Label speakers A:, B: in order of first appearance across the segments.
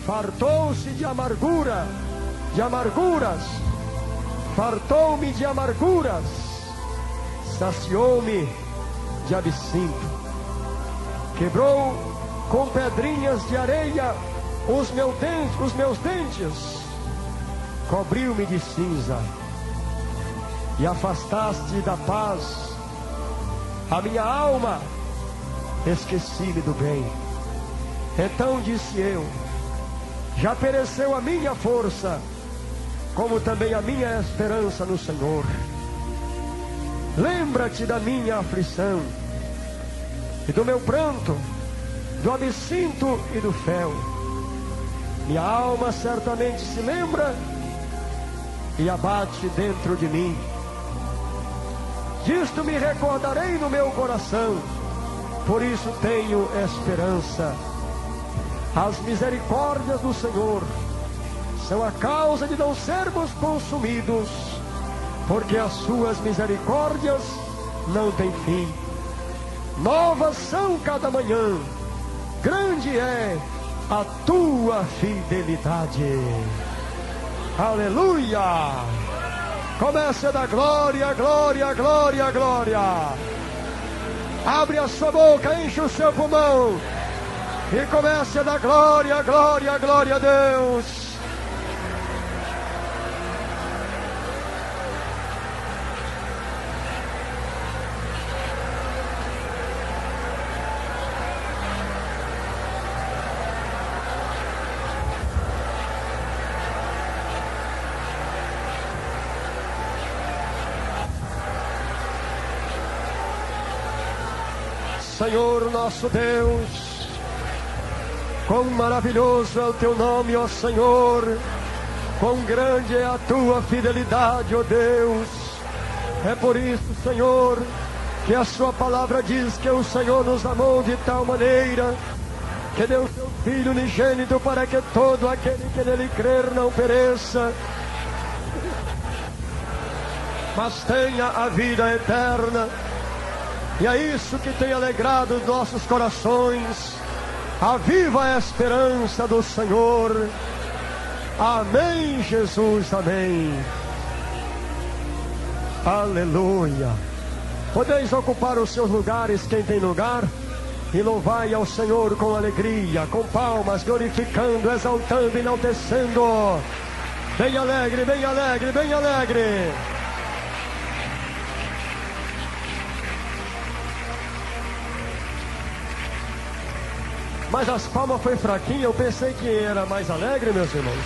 A: fartou-se de amargura, de amarguras, fartou-me de amarguras, saciou-me de absinto, quebrou com pedrinhas de areia os meus dentes, cobriu-me de cinza, e afastaste da paz a minha alma, esqueci-me do bem. Então disse eu: já pereceu a minha força, como também a minha esperança no Senhor. Lembra-te da minha aflição, e do meu pranto, do absinto e do fel. Minha alma certamente se lembra e abate dentro de mim. Disto me recordarei no meu coração, por isso tenho esperança. As misericórdias do Senhor são a causa de não sermos consumidos, porque as suas misericórdias não têm fim. Novas são cada manhã, grande é a tua fidelidade. Aleluia! Comece a dar glória, glória, glória, glória. Abre a sua boca, enche o seu pulmão e comece a dar glória, glória, glória a Deus. Senhor nosso Deus, quão maravilhoso é o teu nome, ó Senhor, quão grande é a tua fidelidade, ó Deus. É por isso, Senhor, que a sua palavra diz que o Senhor nos amou de tal maneira que deu seu Filho unigênito para que todo aquele que nele crer não pereça, mas tenha a vida eterna. E é isso que tem alegrado os nossos corações, a viva esperança do Senhor. Amém, Jesus, amém. Aleluia. Podeis ocupar os seus lugares, quem tem lugar, e louvai ao Senhor com alegria, com palmas, glorificando, exaltando, enaltecendo. Bem alegre, bem alegre, bem alegre. Mas as palmas foi fraquinha, eu pensei que era mais alegre, meus irmãos.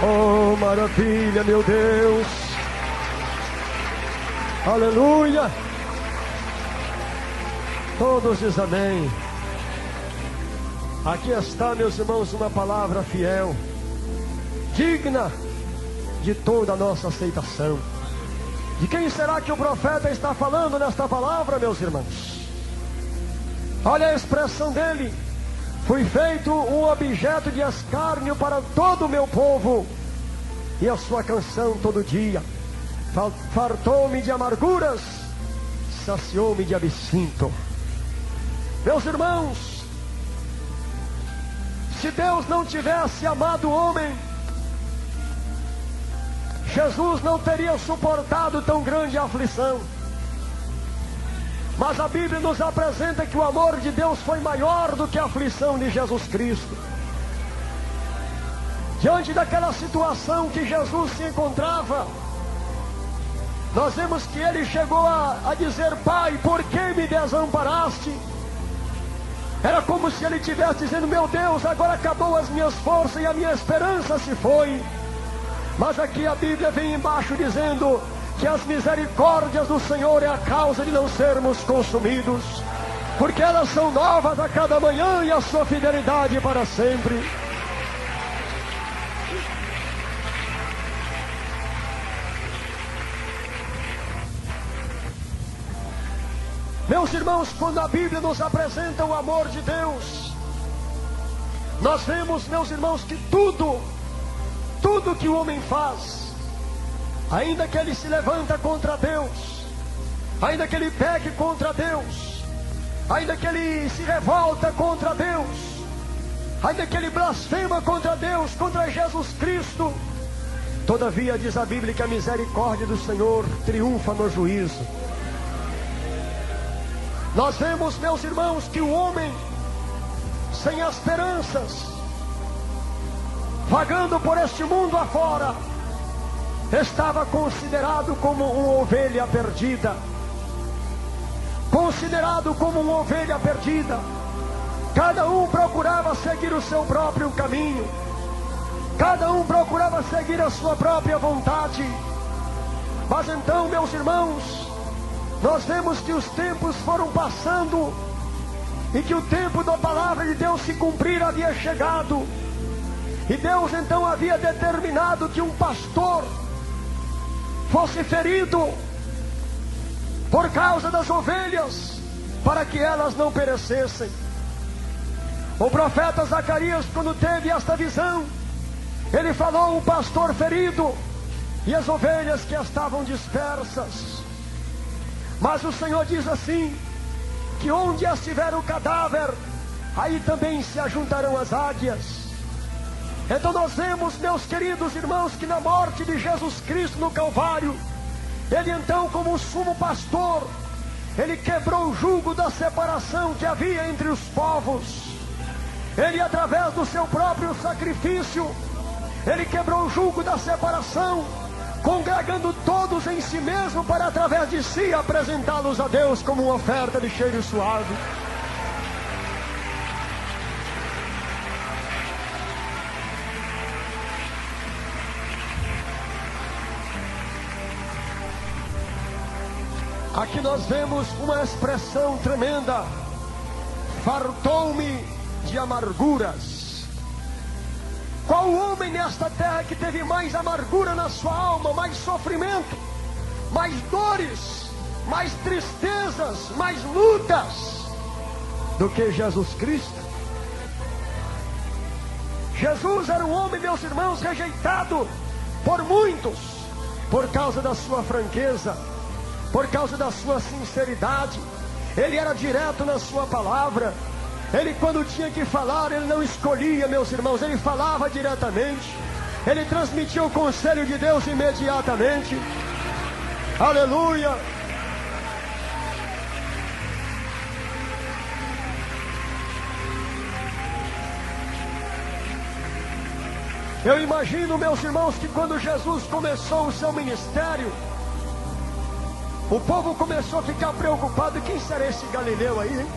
A: Oh, maravilha, meu Deus. Aleluia. Todos dizem amém. Aqui está, meus irmãos, uma palavra fiel, digna de toda a nossa aceitação. De quem será que o profeta está falando nesta palavra, meus irmãos? Olha a expressão dele: fui feito um objeto de escárnio para todo o meu povo, e a sua canção todo dia fartou-me de amarguras, saciou-me de absinto. Meus irmãos, se Deus não tivesse amado o homem, Jesus não teria suportado tão grande aflição. Mas a Bíblia nos apresenta que o amor de Deus foi maior do que a aflição de Jesus Cristo. Diante daquela situação que Jesus se encontrava, nós vemos que ele chegou a dizer: Pai, por que me desamparaste? Era como se ele estivesse dizendo: meu Deus, agora acabou as minhas forças e a minha esperança se foi. Mas aqui a Bíblia vem embaixo dizendo que as misericórdias do Senhor é a causa de não sermos consumidos, porque elas são novas a cada manhã e a sua fidelidade para sempre. Meus irmãos, quando a Bíblia nos apresenta o amor de Deus, nós vemos, meus irmãos, que tudo que o homem faz, ainda que ele se levanta contra Deus, ainda que ele peque contra Deus, ainda que ele se revolta contra Deus, ainda que ele blasfema contra Deus, contra Jesus Cristo, todavia diz a Bíblia que a misericórdia do Senhor triunfa no juízo. Nós vemos, meus irmãos, que o homem sem esperanças, vagando por este mundo afora, estava considerado como uma ovelha perdida. Considerado como uma ovelha perdida. Cada um procurava seguir o seu próprio caminho. Cada um procurava seguir a sua própria vontade. Mas então, meus irmãos, nós vemos que os tempos foram passando e que o tempo da palavra de Deus se cumprir havia chegado. E Deus então havia determinado que um pastor fosse ferido por causa das ovelhas, para que elas não perecessem. O profeta Zacarias, quando teve esta visão, ele falou: um pastor ferido e as ovelhas que estavam dispersas. Mas o Senhor diz assim, que onde estiver o cadáver, aí também se ajuntarão as águias. Então nós vemos, meus queridos irmãos, que na morte de Jesus Cristo no Calvário, ele então, como o sumo pastor, ele quebrou o jugo da separação que havia entre os povos. Ele, através do seu próprio sacrifício, ele quebrou o jugo da separação, congregando todos em si mesmo, para através de si apresentá-los a Deus como uma oferta de cheiro suave. Aqui nós vemos uma expressão tremenda: fartou-me de amarguras. Qual homem nesta terra que teve mais amargura na sua alma, mais sofrimento, mais dores, mais tristezas, mais lutas do que Jesus Cristo? Jesus era um homem, meus irmãos, rejeitado por muitos, por causa da sua franqueza, por causa da sua sinceridade. Ele era direto na sua palavra. Ele, quando tinha que falar, ele não escolhia, meus irmãos, ele falava diretamente. Ele transmitia o conselho de Deus imediatamente. Aleluia! Eu imagino, meus irmãos, que quando Jesus começou o seu ministério, o povo começou a ficar preocupado: quem será esse Galileu aí, hein?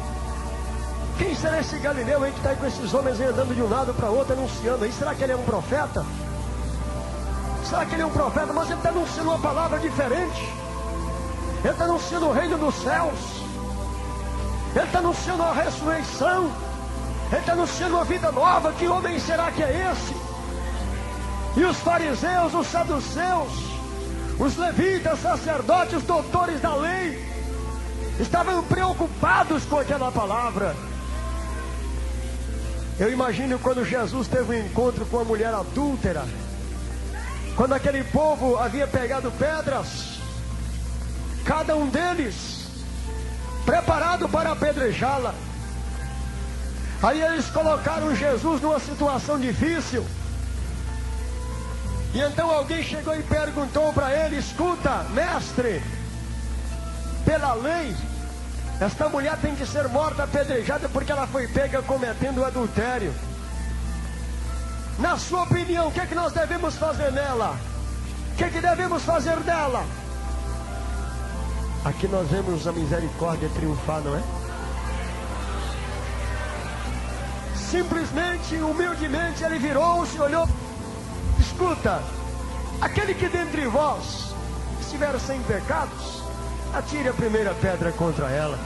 A: Quem será esse Galileu aí que está aí com esses homens aí andando de um lado para outro, anunciando aí? Será que ele é um profeta? Será que ele é um profeta? Mas ele está anunciando uma palavra diferente. Ele está anunciando o reino dos céus. Ele está anunciando a ressurreição. Ele está anunciando uma vida nova. Que homem será que é esse? E os fariseus, os saduceus, os levitas, sacerdotes, os doutores da lei, estavam preocupados com aquela palavra. Eu imagino quando Jesus teve um encontro com a mulher adúltera, quando aquele povo havia pegado pedras, cada um deles preparado para apedrejá-la. Aí eles colocaram Jesus numa situação difícil. E então alguém chegou e perguntou para ele: escuta, mestre, pela lei, esta mulher tem que ser morta apedrejada porque ela foi pega cometendo adultério. Na sua opinião, o que é que nós devemos fazer nela? O que é que devemos fazer dela? Aqui nós vemos a misericórdia triunfar, não é? Simplesmente, humildemente, ele virou-se e olhou: escuta, aquele que dentre vós estiver sem pecados, atire a primeira pedra contra ela.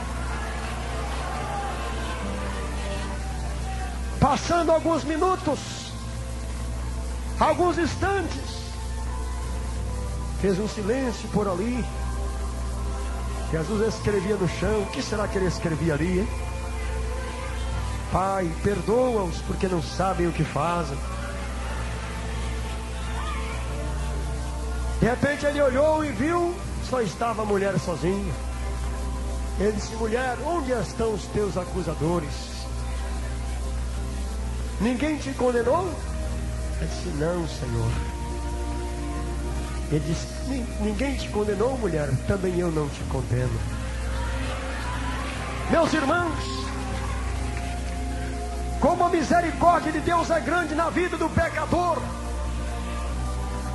A: Passando alguns minutos, alguns instantes, fez um silêncio por ali. Jesus escrevia no chão. O que será que ele escrevia ali, hein? Pai, perdoa-os porque não sabem o que fazem. De repente ele olhou e viu, só estava a mulher sozinha. Ele disse: mulher, onde estão os teus acusadores? Ninguém te condenou? Ela disse: não, Senhor. Ele disse: ninguém te condenou, mulher? Também eu não te condeno. Meus irmãos, como a misericórdia de Deus é grande na vida do pecador,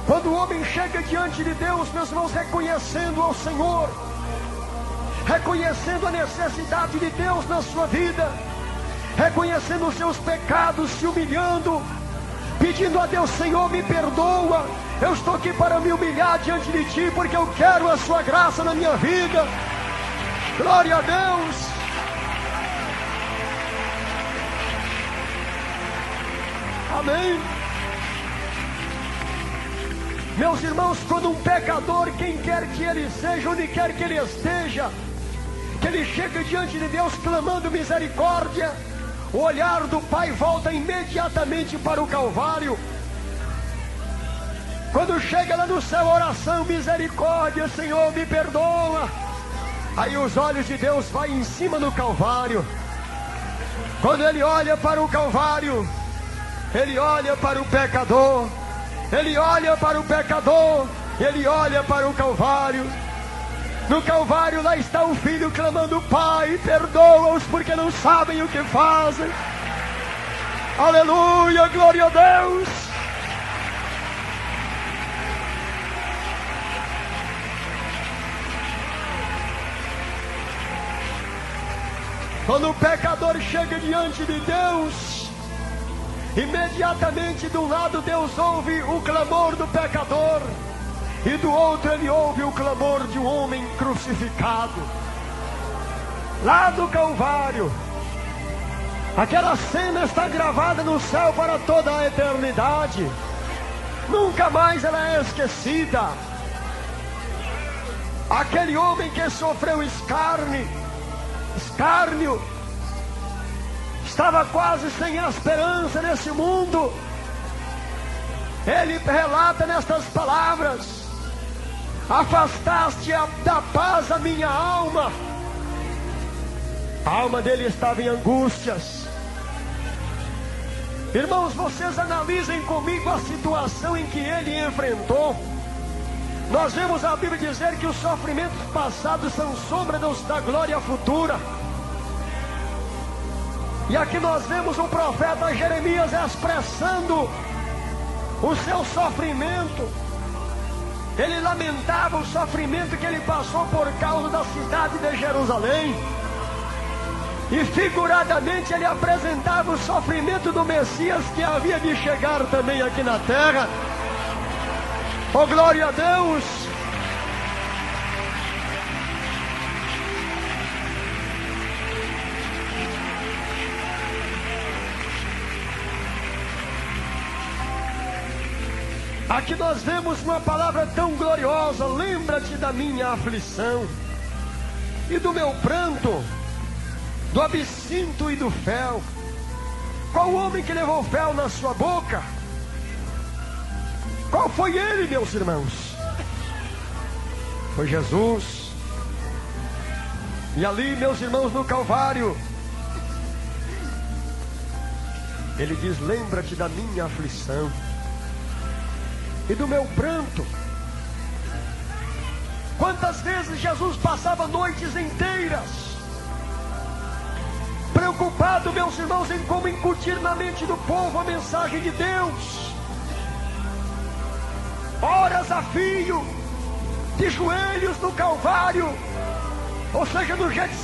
A: quando o homem chega diante de Deus, meus irmãos, reconhecendo ao Senhor, reconhecendo a necessidade de Deus na sua vida, reconhecendo os seus pecados, se humilhando, pedindo a Deus: Senhor, me perdoa, eu estou aqui para me humilhar diante de Ti, porque eu quero a Sua graça na minha vida. Glória a Deus. Amém. Meus irmãos, quando um pecador, quem quer que ele seja, onde quer que ele esteja, que ele chega diante de Deus clamando misericórdia, o olhar do Pai volta imediatamente para o Calvário. Quando chega lá no céu, oração, misericórdia, Senhor, me perdoa. Aí os olhos de Deus vão em cima do Calvário. Quando Ele olha para o Calvário, Ele olha para o pecador. Ele olha para o pecador, Ele olha para o Calvário. No Calvário lá está o filho clamando: Pai, perdoa-os porque não sabem o que fazem. Aleluia, glória a Deus. Quando o pecador chega diante de Deus, imediatamente de um lado Deus ouve o clamor do pecador, e do outro Ele ouve o clamor de um homem crucificado. Lá do Calvário, aquela cena está gravada no céu para toda a eternidade. Nunca mais ela é esquecida. Aquele homem que sofreu escárnio, estava quase sem esperança nesse mundo. Ele relata nestas palavras: afastaste da paz a minha alma. A alma dele estava em angústias. Irmãos, vocês analisem comigo a situação em que ele enfrentou. Nós vemos a Bíblia dizer que os sofrimentos passados são sombra da glória futura. E aqui nós vemos o profeta Jeremias expressando o seu sofrimento. Ele lamentava o sofrimento que ele passou por causa da cidade de Jerusalém. E figuradamente ele apresentava o sofrimento do Messias que havia de chegar também aqui na terra. Oh, glória a Deus! Aqui nós vemos uma palavra tão gloriosa: lembra-te da minha aflição e do meu pranto, do absinto e do fel. Qual homem que levou fel na sua boca? Qual foi ele, meus irmãos? Foi Jesus. E ali, meus irmãos, no Calvário, ele diz: lembra-te da minha aflição e do meu pranto. Quantas vezes Jesus passava noites inteiras preocupado, meus irmãos, em como incutir na mente do povo a mensagem de Deus. Horas a fio, de joelhos no Calvário, ou seja, no Getsemane.